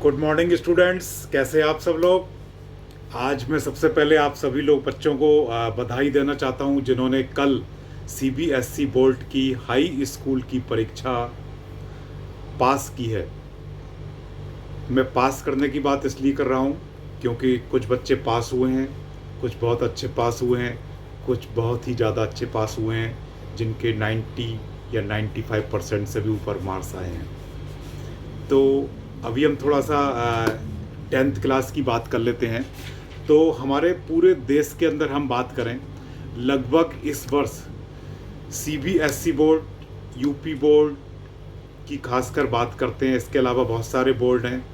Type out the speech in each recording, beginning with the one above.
Good morning students, कैसे आप सब लोग। आज मैं सबसे पहले आप सभी लोग बच्चों को बधाई देना चाहता हूं जिन्होंने कल सीबीएसई बोर्ड की हाई स्कूल की परीक्षा पास की है। मैं पास करने की बात इसलिए कर रहा हूं क्योंकि कुछ बच्चे पास हुए हैं, कुछ बहुत अच्छे पास हुए हैं, कुछ बहुत ही ज़्यादा अच्छे पास हुए हैं जिनके 90 या 95% से भी ऊपर मार्क्स आए हैं। तो अभी हम थोड़ा सा 10th क्लास की बात कर लेते हैं। तो हमारे पूरे देश के अंदर हम बात करें, लगभग इस वर्ष सीबीएसई बोर्ड, यूपी बोर्ड की खासकर बात करते हैं, इसके अलावा बहुत सारे बोर्ड हैं।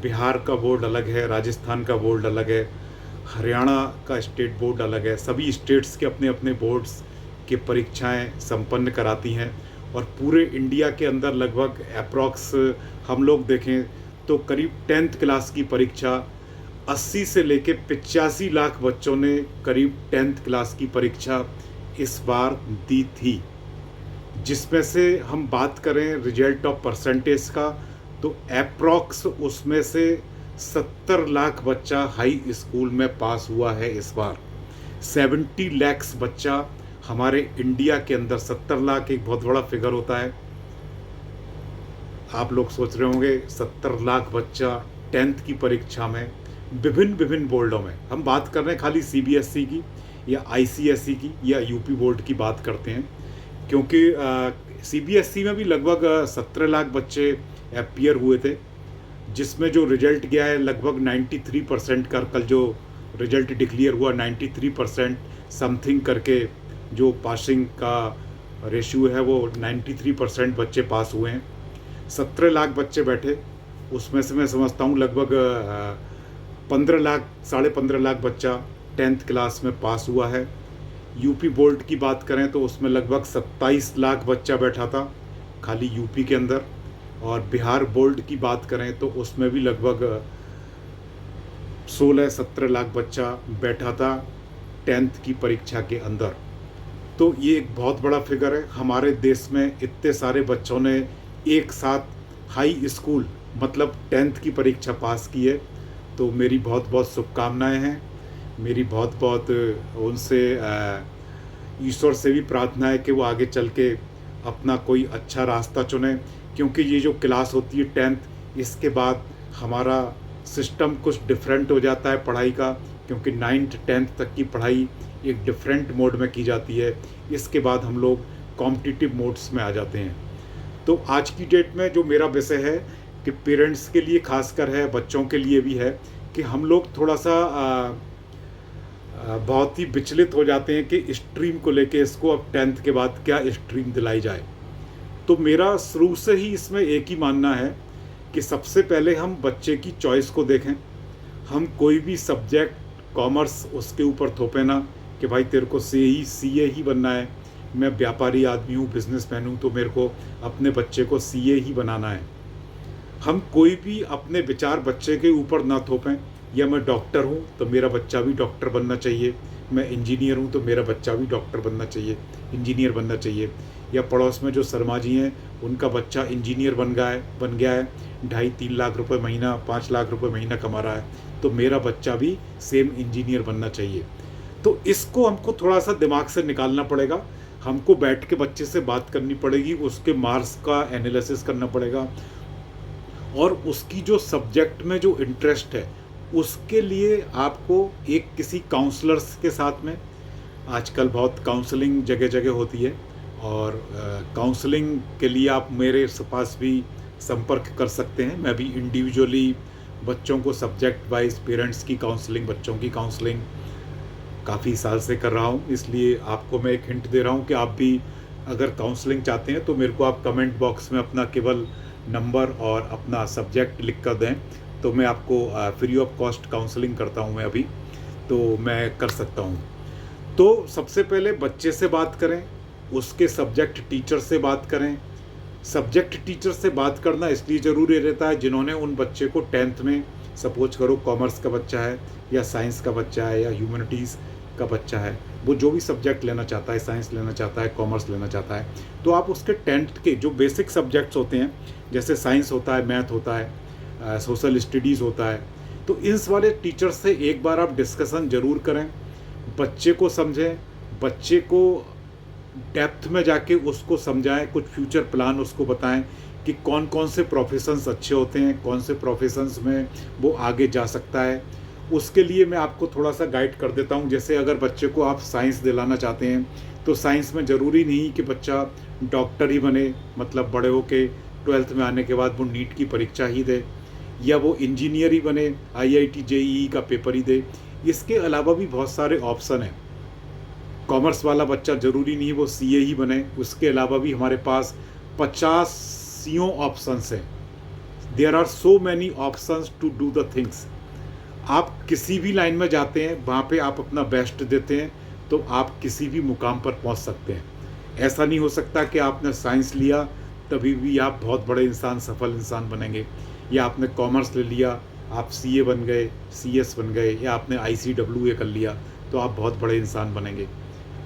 बिहार का बोर्ड अलग है, राजस्थान का बोर्ड अलग है, हरियाणा का स्टेट बोर्ड अलग है। सभी स्टेट्स के अपने अपने बोर्ड्स की परीक्षाएं संपन्न कराती हैं और पूरे इंडिया के अंदर लगभग अप्रॉक्स हम लोग देखें तो करीब 10th क्लास की परीक्षा 80 से लेके 85 लाख बच्चों ने करीब 10th क्लास की परीक्षा इस बार दी थी। जिसमें से हम बात करें रिजल्ट ऑफ परसेंटेज का तो अप्रॉक्स उसमें से 70 लाख बच्चा हाई स्कूल में पास हुआ है इस बार। 70 लाख बच्चा हमारे इंडिया के अंदर, 70 लाख एक बहुत बड़ा फिगर होता है। आप लोग सोच रहे होंगे 70 लाख बच्चा 10th की परीक्षा में विभिन्न विभिन्न बोर्डों में, हम बात कर रहे हैं खाली सीबीएसई की या आईसीएसई की या यूपी बोर्ड की बात करते हैं, क्योंकि सीबीएसई में भी लगभग 17 लाख बच्चे अपीयर हुए थे, जिसमें जो रिजल्ट गया है लगभग 93% का। कल जो रिजल्ट डिक्लेयर हुआ 93% समथिंग करके जो पासिंग का रेशियो है वो 93% बच्चे पास हुए हैं। 17 लाख बच्चे बैठे, उसमें से मैं समझता हूँ लगभग 15 लाख, 15.5 लाख बच्चा 10th क्लास में पास हुआ है। यूपी बोर्ड की बात करें तो उसमें लगभग 27 लाख बच्चा बैठा था खाली यूपी के अंदर, और बिहार बोर्ड की बात करें तो उसमें भी लगभग 16-17 लाख बच्चा बैठा था 10th की परीक्षा के अंदर। तो ये एक बहुत बड़ा फिगर है। हमारे देश में इतने सारे बच्चों ने एक साथ हाई स्कूल मतलब 10th की परीक्षा पास की है, तो मेरी बहुत बहुत शुभकामनाएं हैं। मेरी बहुत बहुत उनसे ईश्वर से भी प्रार्थना है कि वो आगे चल के अपना कोई अच्छा रास्ता चुने, क्योंकि ये जो क्लास होती है 10th, इसके बाद हमारा सिस्टम कुछ डिफरेंट हो जाता है पढ़ाई का, क्योंकि 9th 10th तक की पढ़ाई एक डिफरेंट मोड में की जाती है। इसके बाद हम लोग कॉम्पिटिटिव मोड्स में आ जाते हैं। तो आज की डेट में जो मेरा विषय है कि पेरेंट्स के लिए खासकर है, बच्चों के लिए भी है, कि हम लोग थोड़ा सा बहुत ही विचलित हो जाते हैं कि स्ट्रीम को लेके, इसको अब 10th के बाद क्या स्ट्रीम दिलाई जाए। तो मेरा शुरू से ही इसमें एक ही मानना है कि सबसे पहले हम बच्चे की चॉइस को देखें। हम कोई भी सब्जेक्ट कॉमर्स उसके ऊपर थोपे ना कि भाई तेरे को सीए ही बनना है, मैं व्यापारी आदमी हूँ, बिजनेसमैन हूँ, तो मेरे को अपने बच्चे को सीए ही बनाना है। हम कोई भी अपने विचार बच्चे के ऊपर ना थोपें, या मैं डॉक्टर हूँ तो मेरा बच्चा भी डॉक्टर बनना चाहिए, मैं इंजीनियर हूँ तो मेरा बच्चा भी डॉक्टर बनना चाहिए, इंजीनियर बनना चाहिए, या पड़ोस में जो शर्मा जी हैं उनका बच्चा इंजीनियर बन गया है 2.5-3 लाख रुपए महीना, 5 लाख रुपए महीना कमा रहा है, तो मेरा बच्चा भी सेम इंजीनियर बनना चाहिए। तो इसको हमको थोड़ा सा दिमाग से निकालना पड़ेगा। हमको बैठ के बच्चे से बात करनी पड़ेगी, उसके मार्क्स का एनालिसिस करना पड़ेगा, और उसकी जो सब्जेक्ट में जो इंटरेस्ट है उसके लिए आपको एक किसी काउंसलर्स के साथ में, आजकल बहुत काउंसलिंग जगह जगह होती है, और काउंसलिंग के लिए आप मेरे पास भी संपर्क कर सकते हैं। मैं भी इंडिविजुअली बच्चों को सब्जेक्ट वाइज पेरेंट्स की काउंसलिंग, बच्चों की काउंसलिंग काफ़ी साल से कर रहा हूँ। इसलिए आपको मैं एक हिंट दे रहा हूँ कि आप भी अगर काउंसलिंग चाहते हैं तो मेरे को आप कमेंट बॉक्स में अपना केवल नंबर और अपना सब्जेक्ट लिख कर दें, तो मैं आपको फ्री ऑफ कॉस्ट काउंसलिंग करता हूँ मैं अभी, तो मैं कर सकता हूँ। तो सबसे पहले बच्चे से बात करें, उसके सब्जेक्ट टीचर से बात करें। सब्जेक्ट टीचर से बात करना इसलिए ज़रूरी रहता है जिन्होंने उन बच्चे को 10th में, सपोज करो कॉमर्स का बच्चा है या साइंस का बच्चा है या ह्यूमैनिटीज़ का बच्चा है, वो जो भी सब्जेक्ट लेना चाहता है, साइंस लेना चाहता है, कॉमर्स लेना चाहता है, तो आप उसके 10th के जो बेसिक सब्जेक्ट्स होते हैं, जैसे साइंस होता है, मैथ होता है, सोशल स्टडीज़ होता है। तो इन वाले टीचर्स से एक बार आप डिस्कशन ज़रूर करें, बच्चे को समझें, बच्चे को डेप्थ में जाके उसको समझाएं, कुछ फ्यूचर प्लान उसको बताएं कि कौन कौन से प्रोफेशंस अच्छे होते हैं, कौन से प्रोफेशंस में वो आगे जा सकता है। उसके लिए मैं आपको थोड़ा सा गाइड कर देता हूँ। जैसे अगर बच्चे को आप साइंस दिलाना चाहते हैं तो साइंस में ज़रूरी नहीं कि बच्चा डॉक्टर ही बने, मतलब बड़े होके 12th में आने के बाद वो नीट की परीक्षा ही दे, या वो इंजीनियर ही बने, IIT JEE का पेपर ही दे। इसके अलावा भी बहुत सारे ऑप्शन हैं। कॉमर्स वाला बच्चा ज़रूरी नहीं वो CA ही बने, उसके अलावा भी हमारे पास 50 ऑप्शंस हैं। There are so many options to do the things. आप किसी भी लाइन में जाते हैं, वहाँ पे आप अपना बेस्ट देते हैं तो आप किसी भी मुकाम पर पहुँच सकते हैं। ऐसा नहीं हो सकता कि आपने साइंस लिया तभी भी आप बहुत बड़े इंसान, सफल इंसान बनेंगे, या आपने कॉमर्स ले लिया आप CA बन गए, CS बन गए, या आपने ICWA कर लिया तो आप बहुत बड़े इंसान बनेंगे।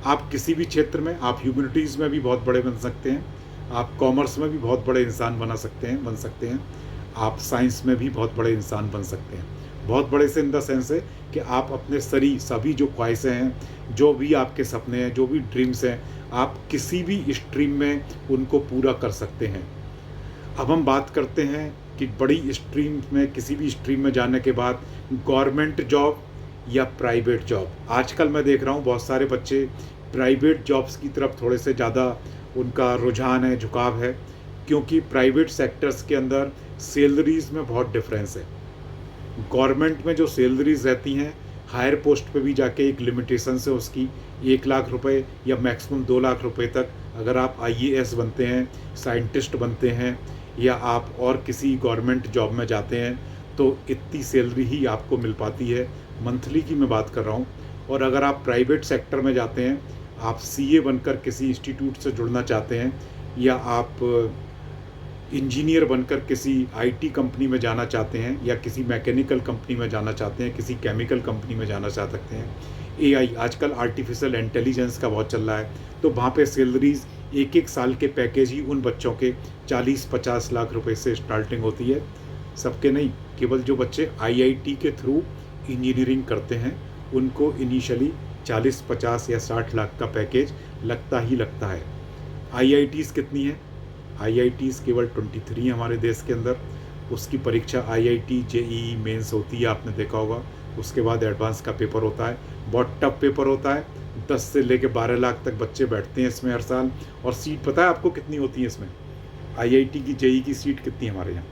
आप किसी भी क्षेत्र में, आप ह्यूमैनिटीज़ में भी बहुत बड़े बन सकते हैं, आप कॉमर्स में भी बहुत बड़े इंसान बन सकते हैं, आप साइंस में भी बहुत बड़े इंसान बन सकते हैं। बहुत बड़े से इन द सेंस है कि आप अपने सभी जो ख्वाहिशें हैं, जो भी आपके सपने हैं, जो भी ड्रीम्स हैं, आप किसी भी स्ट्रीम में उनको पूरा कर सकते हैं। अब हम बात करते हैं कि बड़ी स्ट्रीम में, किसी भी स्ट्रीम में जाने के बाद गवर्नमेंट जॉब या प्राइवेट जॉब। आजकल मैं देख रहा हूँ बहुत सारे बच्चे प्राइवेट जॉब्स की तरफ थोड़े से ज़्यादा उनका रुझान है, झुकाव है, क्योंकि प्राइवेट सेक्टर्स के अंदर सैलरीज़ में बहुत डिफरेंस है। गवर्नमेंट में जो सैलरीज रहती हैं, हायर पोस्ट पे भी जाके एक लिमिटेशन से उसकी 1 लाख रुपए या मैक्सिमम 2 लाख रुपए तक, अगर आप IAS बनते हैं, साइंटिस्ट बनते हैं, या आप और किसी गवर्नमेंट जॉब में जाते हैं तो इतनी सैलरी ही आपको मिल पाती है। मंथली की मैं बात कर रहा हूँ। और अगर आप प्राइवेट सेक्टर में जाते हैं, आप CA बनकर किसी इंस्टीट्यूट से जुड़ना चाहते हैं, या आप इंजीनियर बनकर किसी IT कंपनी में जाना चाहते हैं, या किसी मैकेनिकल कंपनी में जाना चाहते हैं, किसी केमिकल कंपनी में जाना चाह सकते हैं, AI आजकल आर्टिफिशियल इंटेलिजेंस का बहुत चल रहा है, तो वहाँ पे सैलरीज एक साल के पैकेज ही उन बच्चों के 40-50 लाख रुपए से स्टार्टिंग होती है। सबके नहीं, केवल जो बच्चे IIT के थ्रू इंजीनियरिंग करते हैं उनको इनिशियली 40-50 या 60 लाख का पैकेज लगता ही लगता है। IITs कितनी है? IITs केवल 23 हैं हमारे देश के अंदर। उसकी परीक्षा IIT JEE मेंस होती है, आपने देखा होगा। उसके बाद एडवांस का पेपर होता है, बहुत टफ पेपर होता है। 10 से लेकर 12 लाख तक बच्चे बैठते हैं इसमें हर साल। और सीट पता है आपको कितनी होती है इसमें? IIT की JEE की सीट कितनी है हमारे यहाँ?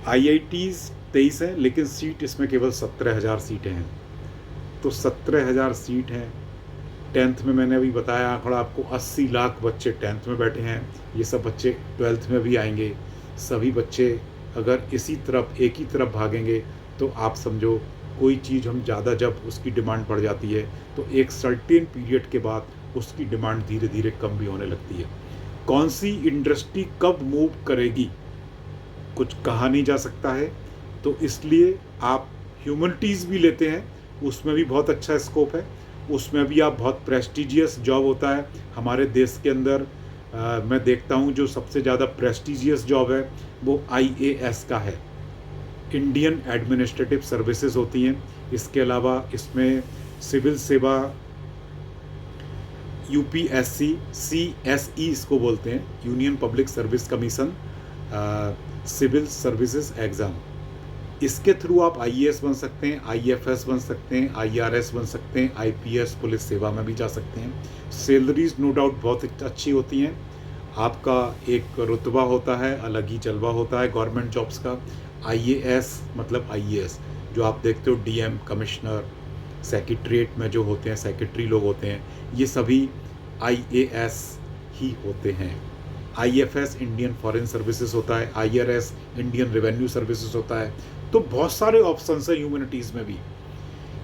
IITs 23 हैं, लेकिन सीट इसमें केवल 17,000 सीटें हैं। तो 17,000 सीट हैं। 10th में मैंने अभी बताया आंकड़ा आपको, 80 लाख बच्चे 10th में बैठे हैं। ये सब बच्चे 12th में भी आएंगे। सभी बच्चे अगर इसी तरफ, एक ही तरफ भागेंगे तो आप समझो कोई चीज़ हम ज़्यादा, जब उसकी डिमांड बढ़ जाती है तो एक सर्टेन पीरियड के बाद उसकी डिमांड धीरे धीरे कम भी होने लगती है। कौन सी इंडस्ट्री कब मूव करेगी कुछ कहा नहीं जा सकता है। तो इसलिए आप ह्यूमैनिटीज़ भी लेते हैं, उसमें भी बहुत अच्छा स्कोप है। उसमें भी आप बहुत प्रेस्टिजियस जॉब होता है हमारे देश के अंदर। मैं देखता हूँ जो सबसे ज़्यादा प्रेस्टिजियस जॉब है वो IAS का है, इंडियन एडमिनिस्ट्रेटिव सर्विसेज होती हैं। इसके अलावा इसमें सिविल सेवा, UPSC, CSE इसको बोलते हैं, Union Public Service Commission Civil Services exam, इसके थ्रू आप IAS बन सकते हैं, IFS बन सकते हैं, IRS बन सकते हैं, IPS पुलिस सेवा में भी जा सकते हैं। सैलरीज नो डाउट बहुत अच्छी होती हैं। आपका एक रुतबा होता है, अलग ही जलवा होता है गवर्नमेंट जॉब्स का। IAS मतलब IAS जो आप देखते हो, DM, कमिश्नर, सेक्रेटरीट में जो होते हैं, सेक्रेटरी लोग होते हैं, ये सभी IAS ही होते हैं। IFS इंडियन फॉरेन सर्विसेज होता है, IRS इंडियन रेवेन्यू सर्विसेज होता है। तो बहुत सारे ऑप्शंस हैं ह्यूमैनिटीज़ में भी।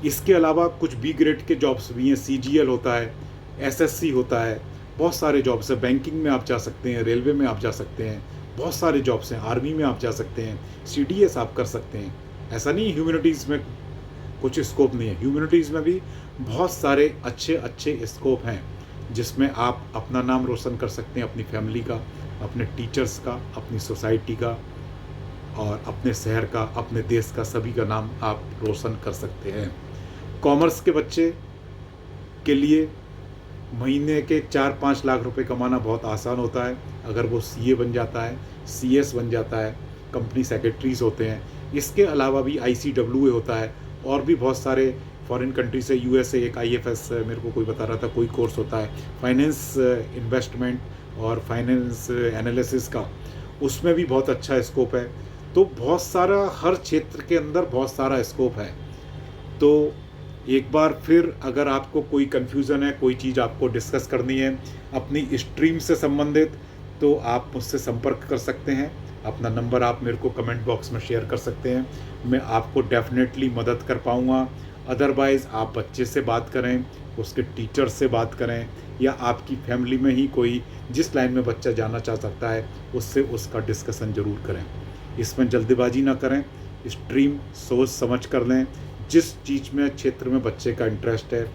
इसके अलावा कुछ B ग्रेड के जॉब्स भी हैं, CGL होता है, SSC होता है, बहुत सारे जॉब्स हैं। बैंकिंग में आप जा सकते हैं, रेलवे में आप जा सकते हैं, बहुत सारे जॉब्स हैं। आर्मी में आप जा सकते हैं, CDS आप कर सकते हैं। ऐसा नहीं ह्यूमैनिटीज़ में कुछ स्कोप नहीं है, ह्यूमैनिटीज़ में भी बहुत सारे अच्छे अच्छे स्कोप हैं जिसमें आप अपना नाम रोशन कर सकते हैं, अपनी फैमिली का, अपने टीचर्स का, अपनी सोसाइटी का। और अपने शहर का, अपने देश का, सभी का नाम आप रोशन कर सकते हैं। कॉमर्स के बच्चे के लिए महीने के 4-5 लाख रुपए कमाना बहुत आसान होता है अगर वो सीए बन जाता है, सीएस बन जाता है, कंपनी सेक्रेटरीज होते हैं। इसके अलावा भी आईसीडब्ल्यूए होता है और भी बहुत सारे फॉरेन कंट्री से, यूएसए एक आईएफएस मेरे को कोई बता रहा था कोई कोर्स होता है फाइनेंस इन्वेस्टमेंट और फाइनेंस एनालिसिस का, उसमें भी बहुत अच्छा स्कोप है। तो बहुत सारा, हर क्षेत्र के अंदर बहुत सारा स्कोप है। तो एक बार फिर अगर आपको कोई कन्फ्यूज़न है, कोई चीज़ आपको डिस्कस करनी है अपनी स्ट्रीम से संबंधित, तो आप मुझसे संपर्क कर सकते हैं। अपना नंबर आप मेरे को कमेंट बॉक्स में शेयर कर सकते हैं, मैं आपको डेफिनेटली मदद कर पाऊँगा। अदरवाइज़ आप बच्चे से बात करें, उसके टीचर से बात करें, या आपकी फैमिली में ही कोई जिस लाइन में बच्चा जाना चाह सकता है उससे उसका डिस्कशन ज़रूर करें। इसमें जल्दबाजी ना करें, स्ट्रीम सोच समझ कर लें। जिस चीज़ में, क्षेत्र में बच्चे का इंटरेस्ट है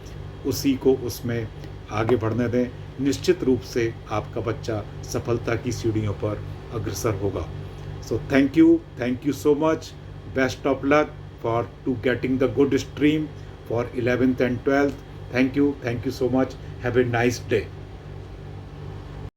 उसी को उसमें आगे बढ़ने दें। निश्चित रूप से आपका बच्चा सफलता की सीढ़ियों पर अग्रसर होगा। So thank you so much. Best of luck for to getting the good stream for 11th and 12th। Thank you so much. Have a nice day.